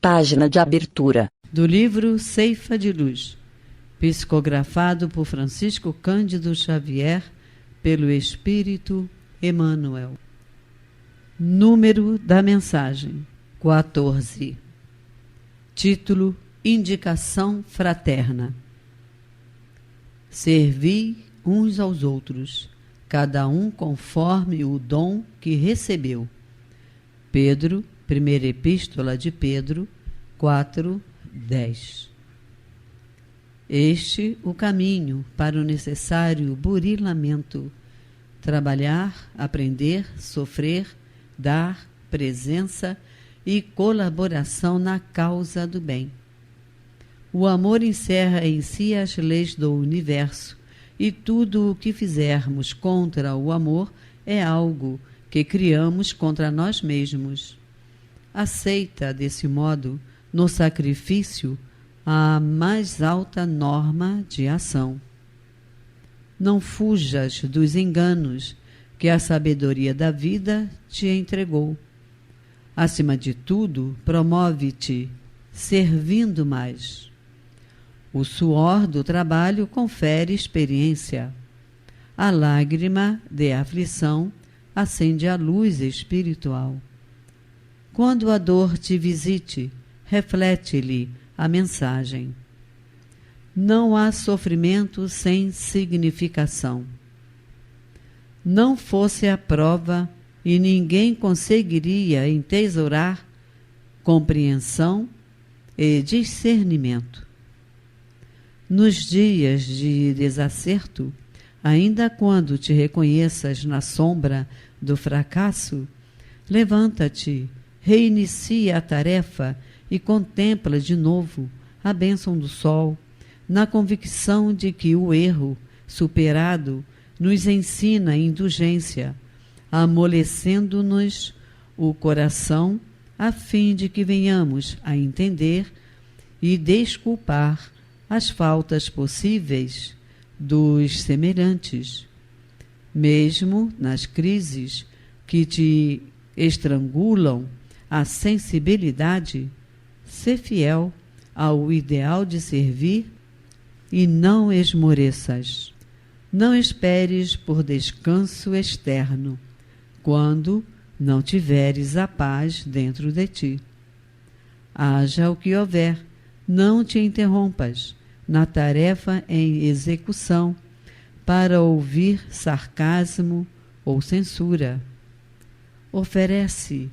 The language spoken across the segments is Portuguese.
Página de abertura. Do livro Ceifa de Luz, psicografado por Francisco Cândido Xavier, pelo Espírito Emmanuel. Número da mensagem: 14. Título: Indicação fraterna. Servi uns aos outros, cada um conforme o dom que recebeu. Pedro, Primeira Epístola de Pedro 4:10. Este o caminho para o necessário burilamento: trabalhar, aprender, sofrer, dar, presença e colaboração na causa do bem. O amor encerra em si as leis do universo, e tudo o que fizermos contra o amor é algo que criamos contra nós mesmos. Aceita, desse modo, no sacrifício, a mais alta norma de ação. Não fujas dos enganos que a sabedoria da vida te entregou. Acima de tudo, promove-te servindo mais. O suor do trabalho confere experiência. A lágrima de aflição acende a luz espiritual. Quando a dor te visite, reflete-lhe a mensagem. Não há sofrimento sem significação. Não fosse a prova e ninguém conseguiria entesourar compreensão e discernimento. Nos dias de desacerto, ainda quando te reconheças na sombra do fracasso, levanta-te, reinicia a tarefa e contempla de novo a bênção do sol, na convicção de que o erro, superado, nos ensina indulgência, amolecendo-nos o coração a fim de que venhamos a entender e desculpar as faltas possíveis dos semelhantes. Mesmo nas crises que te estrangulam a sensibilidade, sê fiel ao ideal de servir e não esmoreças. Não esperes por descanso externo, quando não tiveres a paz dentro de ti. Haja o que houver, não te interrompas na tarefa em execução para ouvir sarcasmo ou censura. Oferece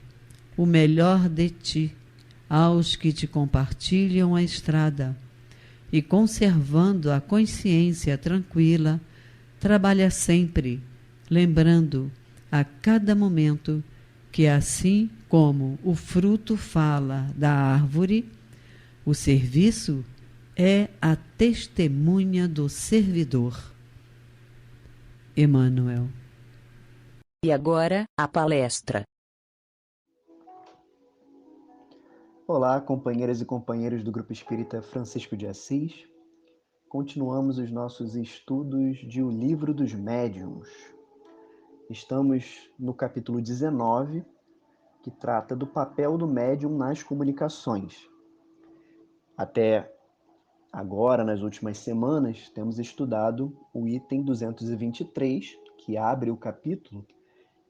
o melhor de ti aos que te compartilham a estrada e, conservando a consciência tranquila, trabalha sempre, lembrando a cada momento que, assim como o fruto fala da árvore, o serviço é a testemunha do servidor. Emmanuel. E agora, a palestra. Olá, companheiras e companheiros do Grupo Espírita Francisco de Assis. Continuamos os nossos estudos de O Livro dos Médiuns. Estamos no capítulo 19, que trata do papel do médium nas comunicações. Até agora, nas últimas semanas, temos estudado o item 223, que abre o capítulo,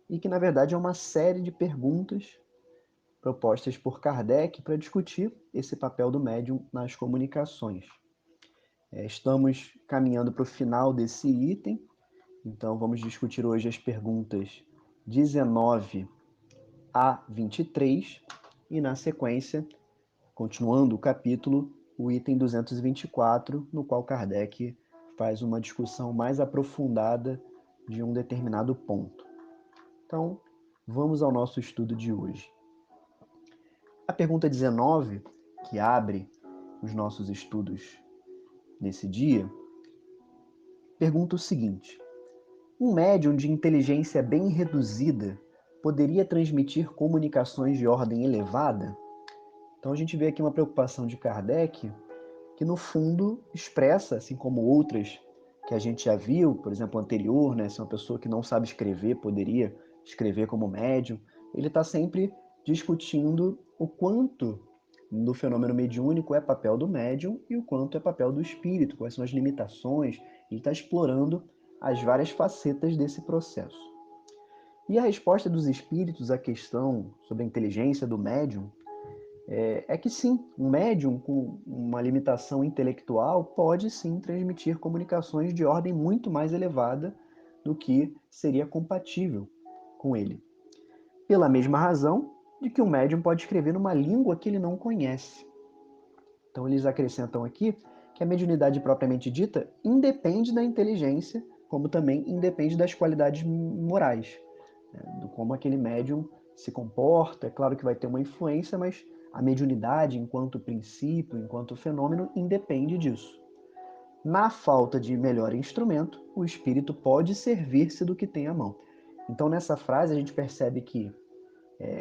e que, na verdade, é uma série de perguntas propostas por Kardec para discutir esse papel do médium nas comunicações. Estamos caminhando para o final desse item, então vamos discutir hoje as perguntas 19 a 23 e, na sequência, continuando o capítulo, o item 224, no qual Kardec faz uma discussão mais aprofundada de um determinado ponto. Então, vamos ao nosso estudo de hoje. A pergunta 19, que abre os nossos estudos nesse dia, pergunta o seguinte: um médium de inteligência bem reduzida poderia transmitir comunicações de ordem elevada? Então a gente vê aqui uma preocupação de Kardec que, no fundo, expressa, assim como outras que a gente já viu, por exemplo, anterior, né? Se uma pessoa que não sabe escrever poderia escrever como médium, ele está sempre discutindo o quanto no fenômeno mediúnico é papel do médium e o quanto é papel do espírito, quais são as limitações. Ele está explorando as várias facetas desse processo. E a resposta dos espíritos à questão sobre a inteligência do médium é que sim, um médium com uma limitação intelectual pode sim transmitir comunicações de ordem muito mais elevada do que seria compatível com ele. Pela mesma razão de que o médium pode escrever numa língua que ele não conhece. Então eles acrescentam aqui que a mediunidade propriamente dita independe da inteligência, como também independe das qualidades morais, né, do como aquele médium se comporta. É claro que vai ter uma influência, mas a mediunidade, enquanto princípio, enquanto fenômeno, independe disso. Na falta de melhor instrumento, o espírito pode servir-se do que tem à mão. Então, nessa frase, a gente percebe que,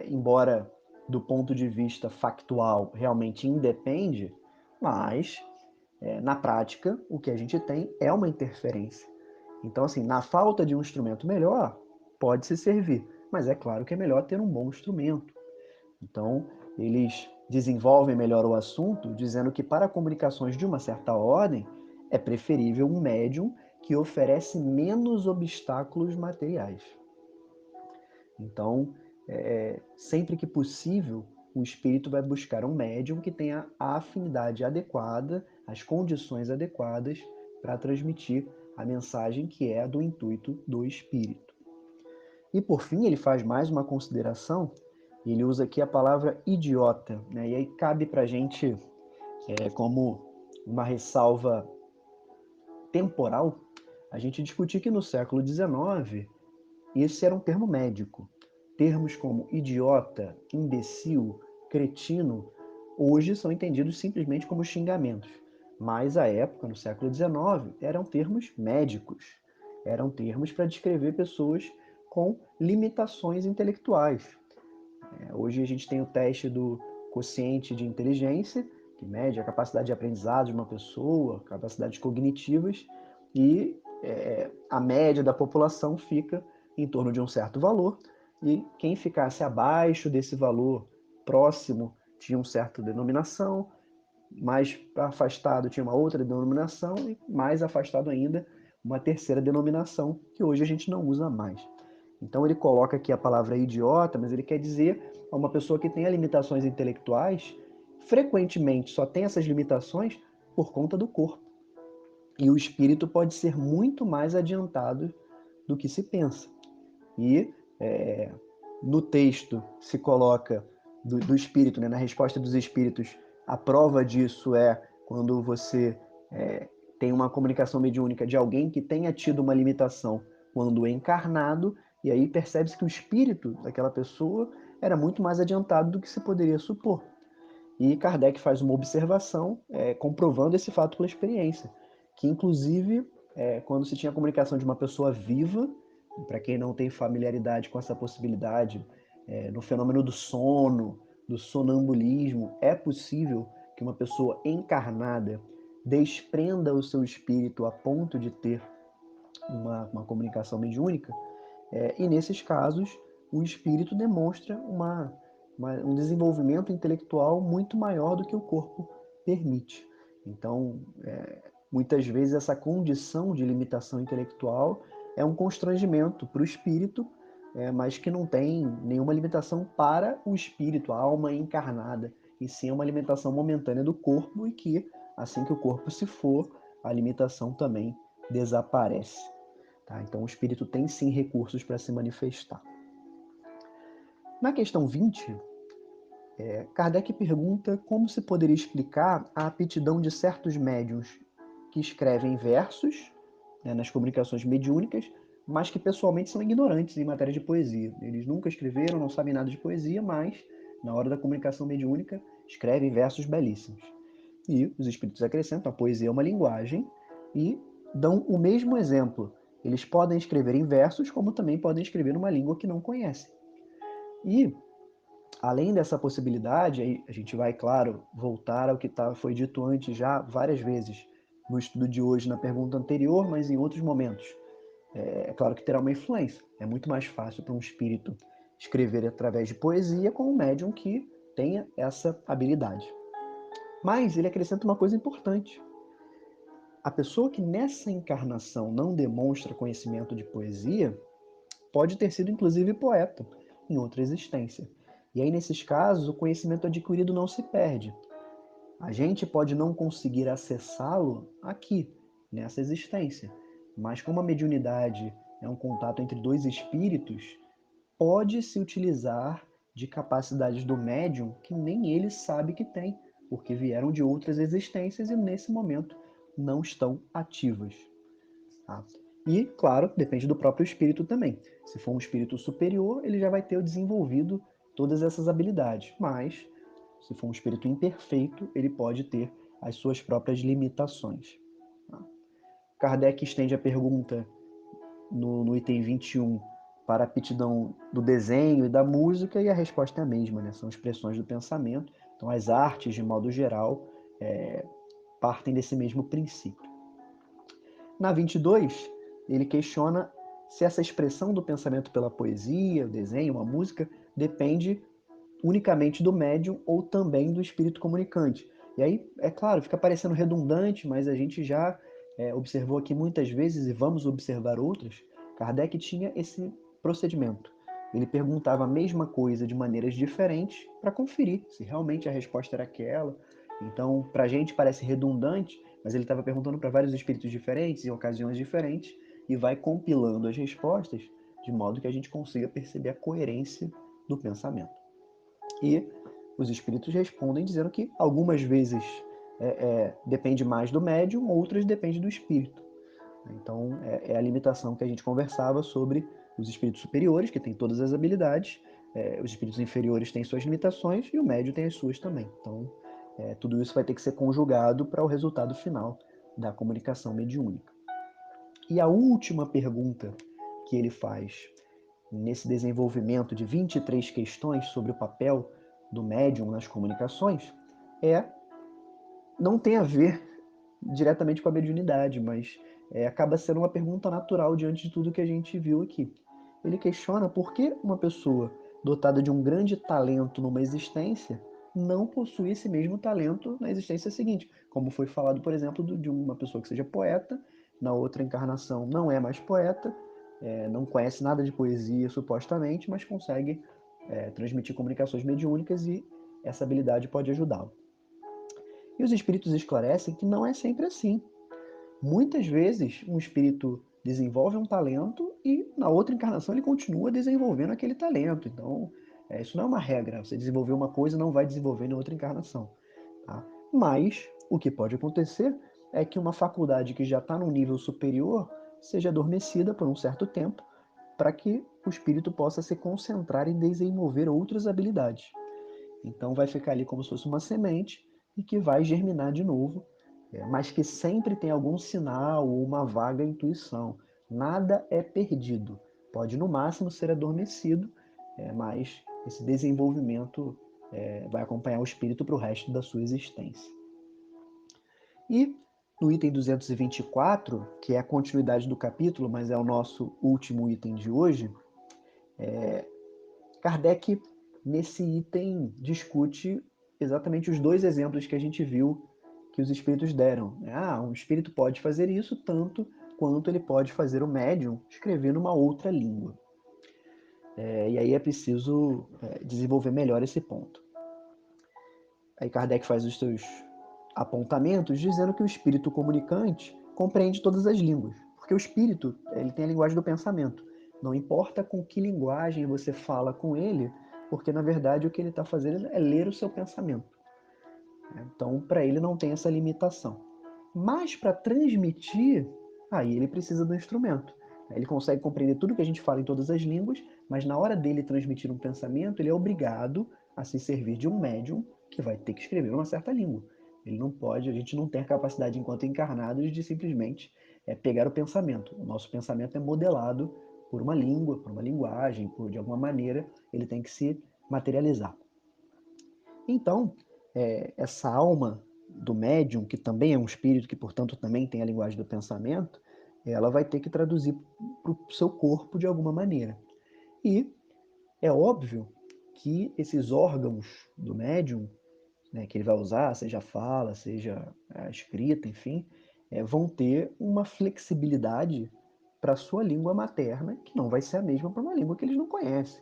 embora do ponto de vista factual realmente independe, mas, na prática, o que a gente tem é uma interferência. Então, assim, na falta de um instrumento melhor, pode se servir, mas é claro que é melhor ter um bom instrumento. Então, eles desenvolvem melhor o assunto, dizendo que para comunicações de uma certa ordem, é preferível um médium que oferece menos obstáculos materiais. Então, sempre que possível, o espírito vai buscar um médium que tenha a afinidade adequada, as condições adequadas para transmitir a mensagem que é do intuito do espírito. E por fim, ele faz mais uma consideração. Ele usa aqui a palavra idiota, né? E aí cabe para a gente, como uma ressalva temporal, a gente discutir que no século XIX esse era um termo médico. Termos como idiota, imbecil, cretino, hoje são entendidos simplesmente como xingamentos. Mas à época, no século XIX, eram termos médicos. Eram termos para descrever pessoas com limitações intelectuais. Hoje a gente tem o teste do quociente de inteligência, que mede a capacidade de aprendizado de uma pessoa, capacidades cognitivas, e a média da população fica em torno de um certo valor, e quem ficasse abaixo desse valor próximo tinha uma certa denominação, mais afastado tinha uma outra denominação, e mais afastado ainda uma terceira denominação, que hoje a gente não usa mais. Então ele coloca aqui a palavra idiota, mas ele quer dizer a uma pessoa que tenha limitações intelectuais, frequentemente só tem essas limitações por conta do corpo. E o espírito pode ser muito mais adiantado do que se pensa. E no texto se coloca do espírito, né, na resposta dos espíritos, a prova disso é quando você tem uma comunicação mediúnica de alguém que tenha tido uma limitação quando encarnado, e aí percebe-se que o espírito daquela pessoa era muito mais adiantado do que se poderia supor. E Kardec faz uma observação comprovando esse fato pela experiência, que inclusive quando se tinha a comunicação de uma pessoa viva, para quem não tem familiaridade com essa possibilidade, no fenômeno do sono, do sonambulismo, é possível que uma pessoa encarnada desprenda o seu espírito a ponto de ter uma comunicação mediúnica, e nesses casos o espírito demonstra um desenvolvimento intelectual muito maior do que o corpo permite. Então, muitas vezes essa condição de limitação intelectual é um constrangimento para o espírito, mas que não tem nenhuma limitação para o espírito, a alma encarnada, e sim uma limitação momentânea do corpo, e que, assim que o corpo se for, a limitação também desaparece. Tá? Então o espírito tem sim recursos para se manifestar. Na questão 20, Kardec pergunta como se poderia explicar a aptidão de certos médiuns que escrevem versos, né, nas comunicações mediúnicas, mas que pessoalmente são ignorantes em matéria de poesia. Eles nunca escreveram, não sabem nada de poesia, mas na hora da comunicação mediúnica escrevem versos belíssimos. E os espíritos acrescentam, a poesia é uma linguagem, e dão o mesmo exemplo. Eles podem escrever em versos, como também podem escrever numa língua que não conhecem. E, além dessa possibilidade, aí a gente vai, claro, voltar ao que foi dito antes já várias vezes no estudo de hoje, na pergunta anterior, mas em outros momentos. É claro que terá uma influência. É muito mais fácil para um espírito escrever através de poesia com um médium que tenha essa habilidade. Mas ele acrescenta uma coisa importante. A pessoa que nessa encarnação não demonstra conhecimento de poesia pode ter sido inclusive poeta em outra existência. E aí, nesses casos, o conhecimento adquirido não se perde. A gente pode não conseguir acessá-lo aqui, nessa existência, mas como a mediunidade é um contato entre dois espíritos, pode se utilizar de capacidades do médium que nem ele sabe que tem, porque vieram de outras existências e nesse momento não estão ativas. Tá? E, claro, depende do próprio espírito também. Se for um espírito superior, ele já vai ter desenvolvido todas essas habilidades, mas se for um espírito imperfeito, ele pode ter as suas próprias limitações. Tá? Kardec estende a pergunta no item 21 para a aptidão do desenho e da música, e a resposta é a mesma, né? São expressões do pensamento. Então, as artes, de modo geral, partem desse mesmo princípio. Na 22, ele questiona se essa expressão do pensamento pela poesia, o desenho, a música, depende unicamente do médium ou também do espírito comunicante. E aí, é claro, fica parecendo redundante, mas a gente já observou aqui muitas vezes, e vamos observar outras, Kardec tinha esse procedimento. Ele perguntava a mesma coisa de maneiras diferentes para conferir se realmente a resposta era aquela. Então, para a gente parece redundante, mas ele estava perguntando para vários espíritos diferentes, em ocasiões diferentes, e vai compilando as respostas de modo que a gente consiga perceber a coerência do pensamento. E os espíritos respondem dizendo que algumas vezes depende mais do médium, outras depende do espírito. Então, é a limitação que a gente conversava sobre os espíritos superiores, que têm todas as habilidades, os espíritos inferiores têm suas limitações e o médium tem as suas também. Então, tudo isso vai ter que ser conjugado para o resultado final da comunicação mediúnica. E a última pergunta que ele faz nesse desenvolvimento de 23 questões sobre o papel do médium nas comunicações não tem a ver diretamente com a mediunidade, mas acaba sendo uma pergunta natural diante de tudo que a gente viu aqui. Ele questiona por que uma pessoa dotada de um grande talento numa existência não possui esse mesmo talento na existência seguinte, como foi falado, por exemplo, de uma pessoa que seja poeta, na outra encarnação não é mais poeta, não conhece nada de poesia supostamente, mas consegue transmitir comunicações mediúnicas e essa habilidade pode ajudá-lo. E os espíritos esclarecem que não é sempre assim. Muitas vezes um espírito desenvolve um talento e na outra encarnação ele continua desenvolvendo aquele talento. Então, isso não é uma regra. Você desenvolveu uma coisa e não vai desenvolver na outra encarnação. Tá? Mas o que pode acontecer é que uma faculdade que já está num nível superior seja adormecida por um certo tempo para que o espírito possa se concentrar em desenvolver outras habilidades. Então vai ficar ali como se fosse uma semente e que vai germinar de novo, mas que sempre tem algum sinal ou uma vaga intuição. Nada é perdido. Pode no máximo ser adormecido, mas esse desenvolvimento vai acompanhar o espírito para o resto da sua existência. E no item 224, que é a continuidade do capítulo, mas é o nosso último item de hoje, Kardec, nesse item, discute exatamente os dois exemplos que a gente viu que os espíritos deram. Um espírito pode fazer isso tanto quanto ele pode fazer o médium escrever numa outra língua. E aí é preciso desenvolver melhor esse ponto. Aí Kardec faz os seus apontamentos dizendo que o espírito comunicante compreende todas as línguas, porque o espírito ele tem a linguagem do pensamento. Não importa com que linguagem você fala com ele, porque na verdade o que ele está fazendo é ler o seu pensamento. Então, para ele não tem essa limitação. Mas para transmitir, aí ele precisa do instrumento. Ele consegue compreender tudo que a gente fala em todas as línguas, mas na hora dele transmitir um pensamento, ele é obrigado a se servir de um médium que vai ter que escrever uma certa língua. Ele não pode, a gente não tem a capacidade, enquanto encarnados, de simplesmente pegar o pensamento. O nosso pensamento é modelado por uma língua, por uma linguagem, de alguma maneira, ele tem que se materializar. Então, essa alma do médium, que também é um espírito, que portanto também tem a linguagem do pensamento, ela vai ter que traduzir para o seu corpo de alguma maneira. E é óbvio que esses órgãos do médium, né, que ele vai usar, seja a fala, seja a escrita, enfim, vão ter uma flexibilidade para a sua língua materna, que não vai ser a mesma para uma língua que eles não conhecem.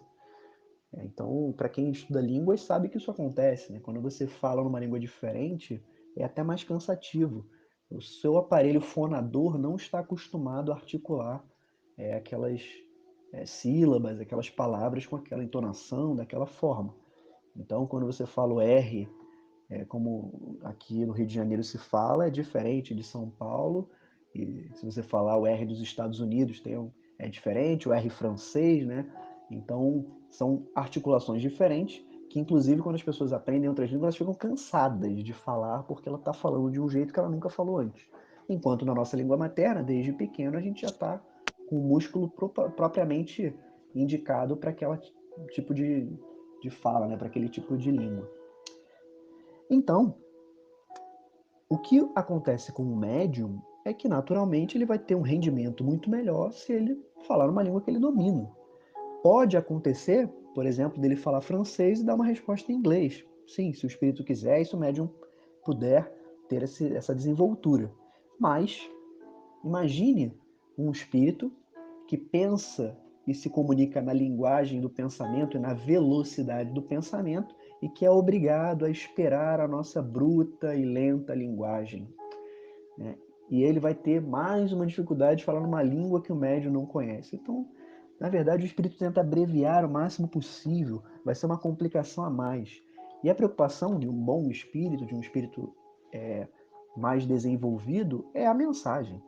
Então, para quem estuda línguas, sabe que isso acontece, né? Quando você fala numa língua diferente, é até mais cansativo. O seu aparelho fonador não está acostumado a articular aquelas sílabas, aquelas palavras com aquela entonação, daquela forma. Então, quando você fala o R, como aqui no Rio de Janeiro se fala, é diferente de São Paulo. E se você falar o R dos Estados Unidos, é diferente, o R francês, né? Então, são articulações diferentes, que inclusive quando as pessoas aprendem outras línguas, elas ficam cansadas de falar porque ela está falando de um jeito que ela nunca falou antes. Enquanto na nossa língua materna, desde pequeno, a gente já está com o músculo propriamente indicado para aquele tipo de fala, né? Para aquele tipo de língua. Então, o que acontece com o médium é que, naturalmente, ele vai ter um rendimento muito melhor se ele falar uma língua que ele domina. Pode acontecer, por exemplo, dele falar francês e dar uma resposta em inglês. Sim, se o espírito quiser, e se o médium puder ter essa desenvoltura. Mas, imagine um espírito que pensa e se comunica na linguagem do pensamento e na velocidade do pensamento e que é obrigado a esperar a nossa bruta e lenta linguagem, né? E ele vai ter mais uma dificuldade de falar numa língua que o médium não conhece. Então, na verdade, o espírito tenta abreviar o máximo possível, vai ser uma complicação a mais. E a preocupação de um bom espírito, de um espírito mais desenvolvido, é a mensagem.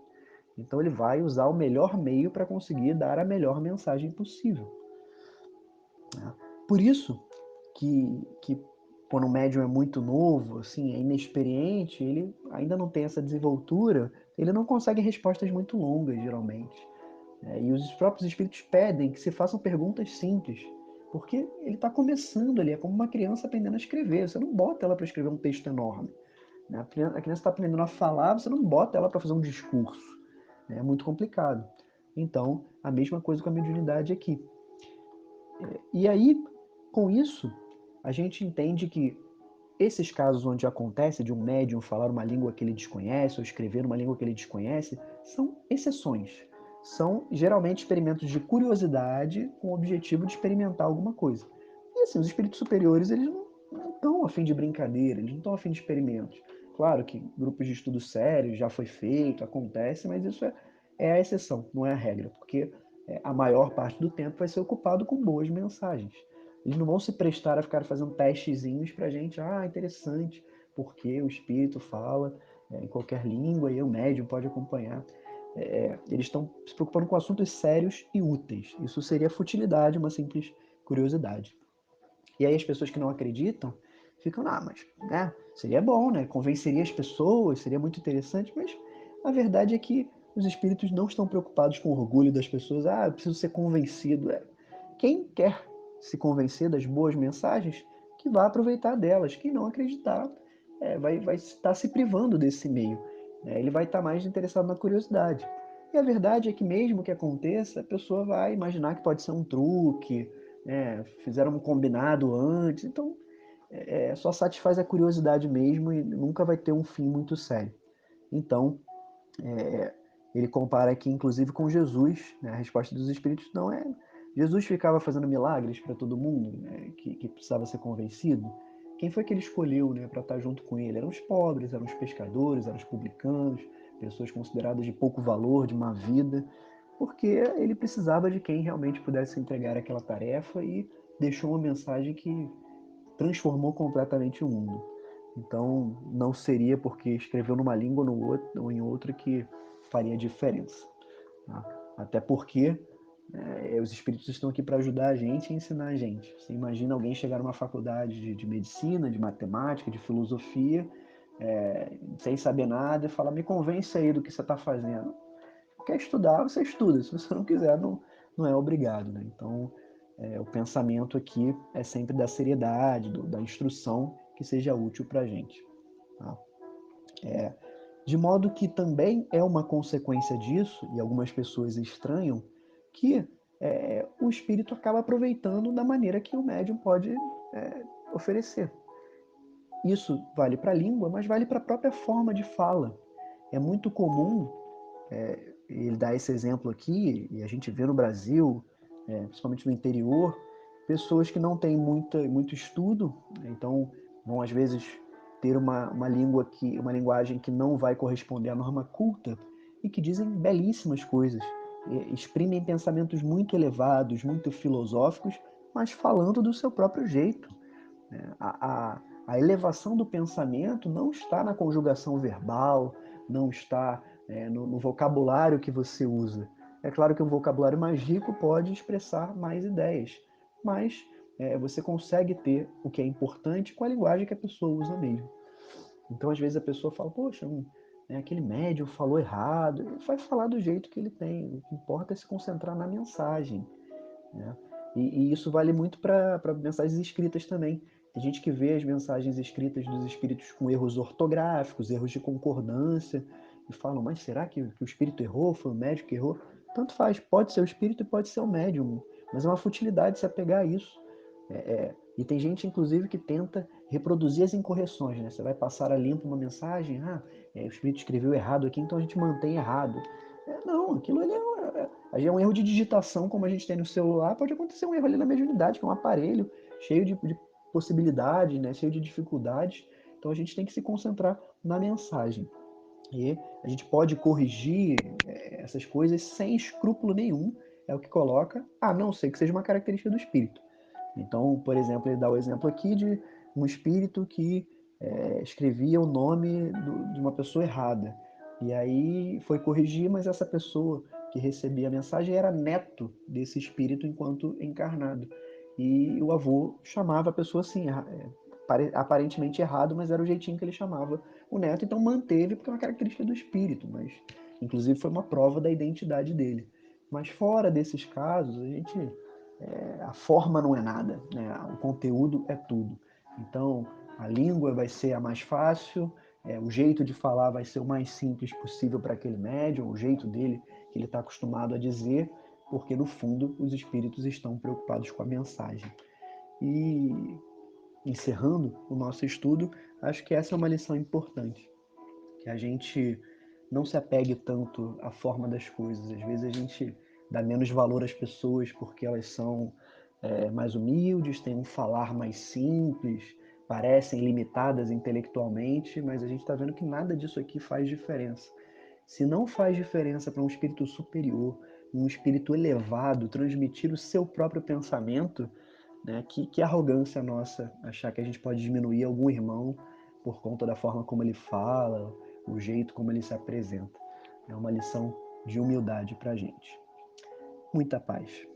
Então ele vai usar o melhor meio para conseguir dar a melhor mensagem possível. Por isso que quando o médium é muito novo, assim, é inexperiente, ele ainda não tem essa desenvoltura, ele não consegue respostas muito longas, geralmente. E os próprios espíritos pedem que se façam perguntas simples, porque ele está começando ali, é como uma criança aprendendo a escrever. Você não bota ela para escrever um texto enorme, né? A criança está aprendendo a falar, você não bota ela para fazer um discurso, né? É muito complicado. Então, a mesma coisa com a mediunidade aqui. E aí, com isso, a gente entende que esses casos onde acontece de um médium falar uma língua que ele desconhece ou escrever uma língua que ele desconhece são exceções. São geralmente experimentos de curiosidade com o objetivo de experimentar alguma coisa. E assim, os espíritos superiores, eles não estão a fim de brincadeira, eles não estão a fim de experimentos. Claro que grupos de estudo sérios já foi feito, acontece, mas isso é a exceção, não é a regra, porque a maior parte do tempo vai ser ocupado com boas mensagens. Eles não vão se prestar a ficar fazendo testezinhos pra gente, interessante, porque o espírito fala em qualquer língua e o médium pode acompanhar. Eles estão se preocupando com assuntos sérios e úteis. Isso seria futilidade, uma simples curiosidade. E aí as pessoas que não acreditam ficam, mas seria bom, né? Convenceria as pessoas, seria muito interessante, mas a verdade é que os espíritos não estão preocupados com o orgulho das pessoas. Eu preciso ser convencido. Quem quer se convencer das boas mensagens, que vá aproveitar delas. Quem não acreditar, vai estar se privando desse meio. Ele vai estar mais interessado na curiosidade. E a verdade é que mesmo que aconteça, a pessoa vai imaginar que pode ser um truque, fizeram um combinado antes, então só satisfaz a curiosidade mesmo e nunca vai ter um fim muito sério. Então, ele compara aqui, inclusive, com Jesus, né? A resposta dos espíritos não é... Jesus ficava fazendo milagres para todo mundo, né? que precisava ser convencido. Quem foi que ele escolheu, né, para estar junto com ele? Eram os pobres, eram os pescadores, eram os publicanos, pessoas consideradas de pouco valor, de má vida, porque ele precisava de quem realmente pudesse entregar aquela tarefa e deixou uma mensagem que transformou completamente o mundo. Então, não seria porque escreveu numa língua ou em outra que faria diferença. Tá? Até porque os espíritos estão aqui para ajudar a gente e ensinar a gente. Você imagina alguém chegar numa faculdade de medicina, de matemática, de filosofia, sem saber nada e falar, me convence aí do que você está fazendo. Quer estudar, você estuda. Se você não quiser, não é obrigado. Né? Então, o pensamento aqui é sempre da seriedade, da instrução que seja útil para a gente. Tá? De modo que também é uma consequência disso, e algumas pessoas estranham, que o espírito acaba aproveitando da maneira que o médium pode oferecer. Isso vale para a língua, mas vale para a própria forma de fala. É muito comum, ele dá esse exemplo aqui, e a gente vê no Brasil, principalmente no interior, pessoas que não têm muito estudo, então vão às vezes ter uma linguagem que não vai corresponder à norma culta e que dizem belíssimas coisas, exprimem pensamentos muito elevados, muito filosóficos, mas falando do seu próprio jeito. A elevação do pensamento não está na conjugação verbal, não está no vocabulário que você usa. É claro que um vocabulário mais rico pode expressar mais ideias, mas você consegue ter o que é importante com a linguagem que a pessoa usa mesmo. Então, às vezes, a pessoa fala, poxa, aquele médium falou errado. Ele vai falar do jeito que ele tem. O que importa é se concentrar na mensagem. Né? E isso vale muito para mensagens escritas também. Tem gente que vê as mensagens escritas dos espíritos com erros ortográficos, erros de concordância, e falam, mas será que o espírito errou? Foi o médium que errou? Tanto faz, pode ser o espírito e pode ser o médium, mas é uma futilidade se apegar a isso. E tem gente, inclusive, que tenta reproduzir as incorreções, né? Você vai passar a limpo uma mensagem, o espírito escreveu errado aqui, então a gente mantém errado. Não, aquilo ali é um erro de digitação, como a gente tem no celular, pode acontecer um erro ali na mediunidade, que é um aparelho cheio de possibilidades, né? Cheio de dificuldades. Então a gente tem que se concentrar na mensagem. E a gente pode corrigir essas coisas sem escrúpulo nenhum, é o que coloca, a não ser que seja uma característica do espírito. Então, por exemplo, ele dá o exemplo aqui de um espírito que escrevia o nome de uma pessoa errada. E aí foi corrigir, mas essa pessoa que recebia a mensagem era neto desse espírito enquanto encarnado. E o avô chamava a pessoa assim, aparentemente errado, mas era o jeitinho que ele chamava o neto, então manteve, porque é uma característica do espírito, mas inclusive foi uma prova da identidade dele. Mas fora desses casos, a forma não é nada, né? O conteúdo é tudo. Então, a língua vai ser a mais fácil, o jeito de falar vai ser o mais simples possível para aquele médium, o jeito dele que ele está acostumado a dizer, porque no fundo os espíritos estão preocupados com a mensagem. E encerrando o nosso estudo, acho que essa é uma lição importante, que a gente não se apegue tanto à forma das coisas. Às vezes a gente dá menos valor às pessoas porque elas são mais humildes, têm um falar mais simples, parecem limitadas intelectualmente, mas a gente está vendo que nada disso aqui faz diferença. Se não faz diferença para um espírito superior, um espírito elevado, transmitir o seu próprio pensamento, né, que arrogância nossa achar que a gente pode diminuir algum irmão por conta da forma como ele fala, o jeito como ele se apresenta. É uma lição de humildade para a gente. Muita paz.